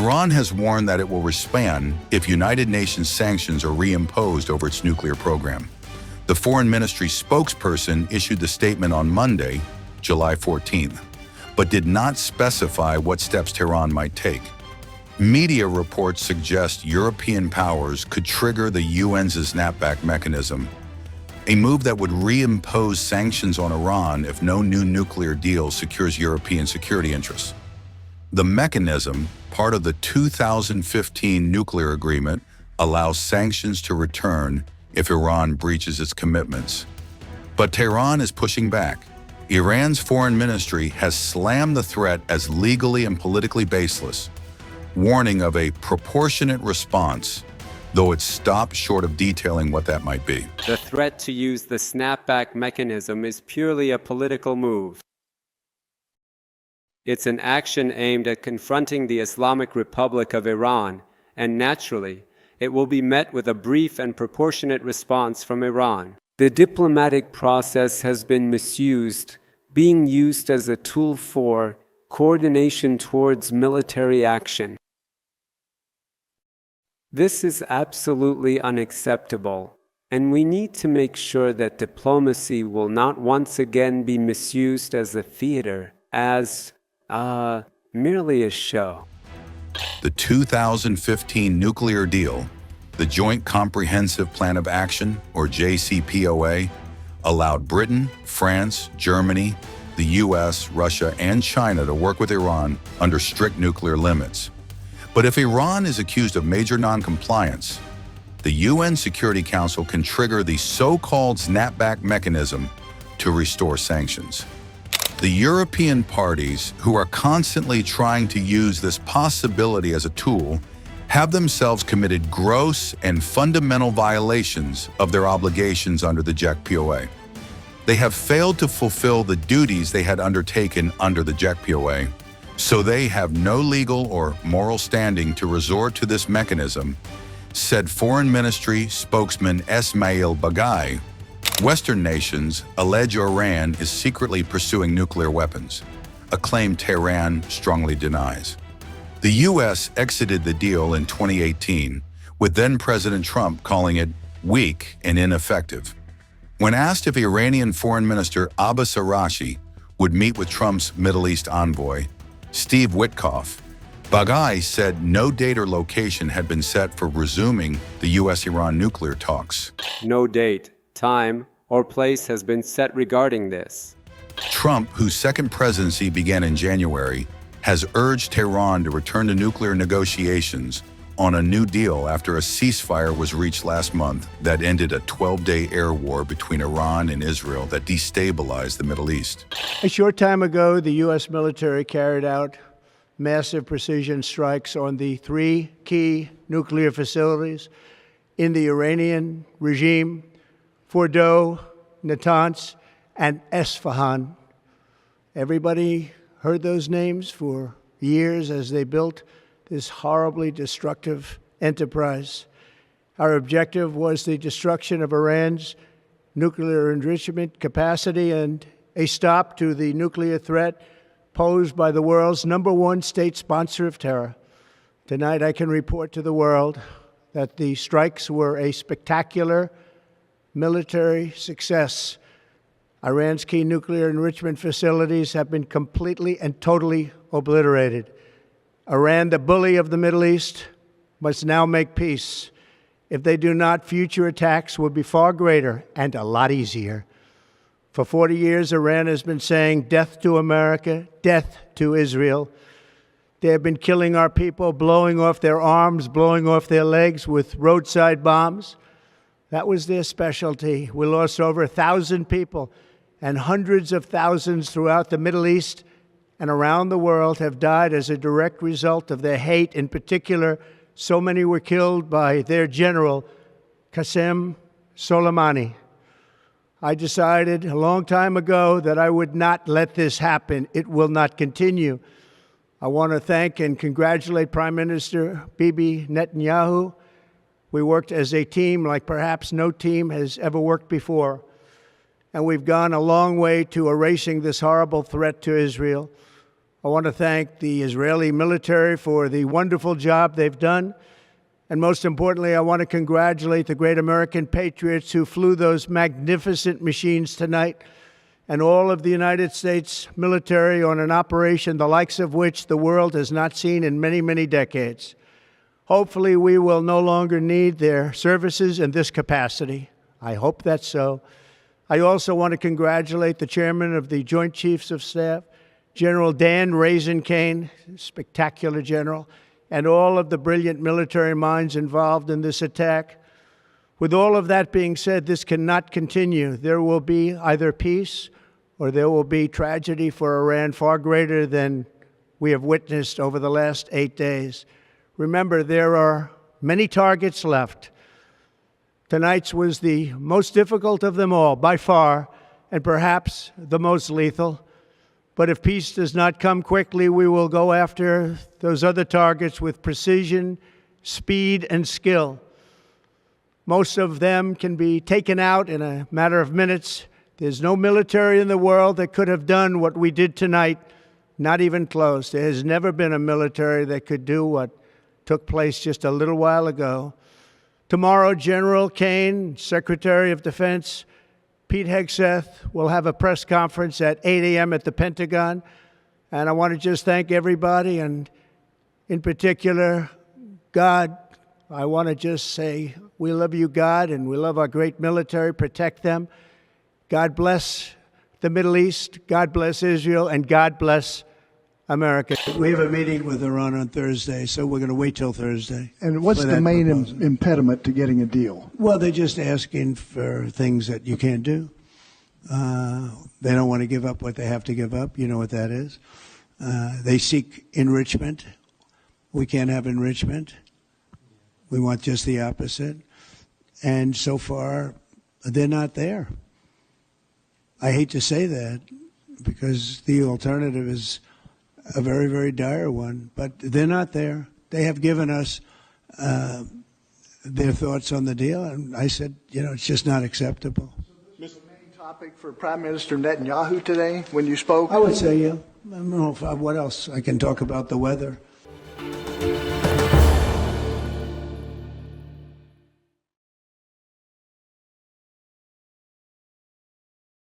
Iran has warned that it will respond if United Nations sanctions are reimposed over its nuclear program. The Foreign Ministry spokesperson issued the statement on Monday, July 14th, but did not specify what steps Tehran might take. Media reports suggest European powers could trigger the UN's Snapback mechanism, a move that would reimpose sanctions on Iran if no new nuclear deal secures European security interests. The mechanism, part of the 2015 nuclear agreement, allows sanctions to return if Iran breaches its commitments. But Tehran is pushing back. Iran's foreign ministry has slammed the threat as legally and politically baseless, warning of a proportionate response, though it stopped short of detailing what that might be. The threat to use the snapback mechanism is purely a political move. It's an action aimed at confronting the Islamic Republic of Iran, and naturally, it will be met with a brief and proportionate response from Iran. The diplomatic process has been misused, being used as a tool for coordination towards military action. This is absolutely unacceptable, and we need to make sure that diplomacy will not once again be misused as a theater, as merely a show. The 2015 nuclear deal, the Joint Comprehensive Plan of Action, or JCPOA, allowed Britain, France, Germany, the US, Russia, and China to work with Iran under strict nuclear limits. But if Iran is accused of major non-compliance, the UN Security Council can trigger the so-called snapback mechanism to restore sanctions. The European parties, who are constantly trying to use this possibility as a tool, have themselves committed gross and fundamental violations of their obligations under the JCPOA. They have failed to fulfill the duties they had undertaken under the JCPOA, so they have no legal or moral standing to resort to this mechanism, said Foreign Ministry spokesman Esmail Baghai. Western nations allege Iran is secretly pursuing nuclear weapons, a claim Tehran strongly denies. The U.S. exited the deal in 2018, with then-President Trump calling it weak and ineffective. When asked if Iranian Foreign Minister Abbas Araghchi would meet with Trump's Middle East envoy, Steve Witkoff, Baghai said no date or location had been set for resuming the U.S.-Iran nuclear talks. No date, time, or place has been set regarding this. Trump, whose second presidency began in January, has urged Tehran to return to nuclear negotiations on a new deal after a ceasefire was reached last month that ended a 12-day air war between Iran and Israel that destabilized the Middle East. A short time ago, the U.S. military carried out massive precision strikes on the 3 key nuclear facilities in the Iranian regime: Fordow, Natanz, and Esfahan. Everybody heard those names for years as they built this horribly destructive enterprise. Our objective was the destruction of Iran's nuclear enrichment capacity and a stop to the nuclear threat posed by the world's #1 state sponsor of terror. Tonight, I can report to the world that the strikes were a spectacular military success. Iran's key nuclear enrichment facilities have been completely and totally obliterated. Iran, the bully of the Middle East, must now make peace. If they do not, future attacks will be far greater and a lot easier. For 40 years, Iran has been saying death to America, death to Israel. They have been killing our people, blowing off their arms, blowing off their legs with roadside bombs. That was their specialty. We lost over 1,000 people, and hundreds of thousands throughout the Middle East and around the world have died as a direct result of their hate. In particular, so many were killed by their general, Qasem Soleimani. I decided a long time ago that I would not let this happen. It will not continue. I want to thank and congratulate Prime Minister Bibi Netanyahu. We worked as a team like perhaps no team has ever worked before. And we've gone a long way to erasing this horrible threat to Israel. I want to thank the Israeli military for the wonderful job they've done. And most importantly, I want to congratulate the great American patriots who flew those magnificent machines tonight, and all of the United States military on an operation the likes of which the world has not seen in many, many decades. Hopefully, we will no longer need their services in this capacity. I hope that's so. I also want to congratulate the chairman of the Joint Chiefs of Staff, General Dan Raisin Kane, spectacular general, and all of the brilliant military minds involved in this attack. With all of that being said, this cannot continue. There will be either peace or there will be tragedy for Iran far greater than we have witnessed over the last 8 days. Remember, there are many targets left. Tonight's was the most difficult of them all, by far, and perhaps the most lethal. But if peace does not come quickly, we will go after those other targets with precision, speed, and skill. Most of them can be taken out in a matter of minutes. There's no military in the world that could have done what we did tonight, not even close. There has never been a military that could do what took place just a little while ago. Tomorrow, General Kane, Secretary of Defense, Pete Hegseth will have a press conference at 8 a.m. at the Pentagon. And I want to just thank everybody, and in particular, God. I want to just say, we love you, God, and we love our great military. Protect them. God bless the Middle East. God bless Israel. And God bless America. We have a meeting with Iran on Thursday, so we're going to wait till Thursday. And what's the main impediment to getting a deal? Well, they're just asking for things that you can't do. They don't want to give up what they have to give up. You know what that is. They seek enrichment. We can't have enrichment. We want just the opposite. And so far, they're not there. I hate to say that because the alternative is a very, very dire one, but they're not there. They have given us their thoughts on the deal, and I said, it's just not acceptable. Was the main topic for Prime Minister Netanyahu today when you spoke? I would say, yeah. I don't know what else. I can talk about the weather.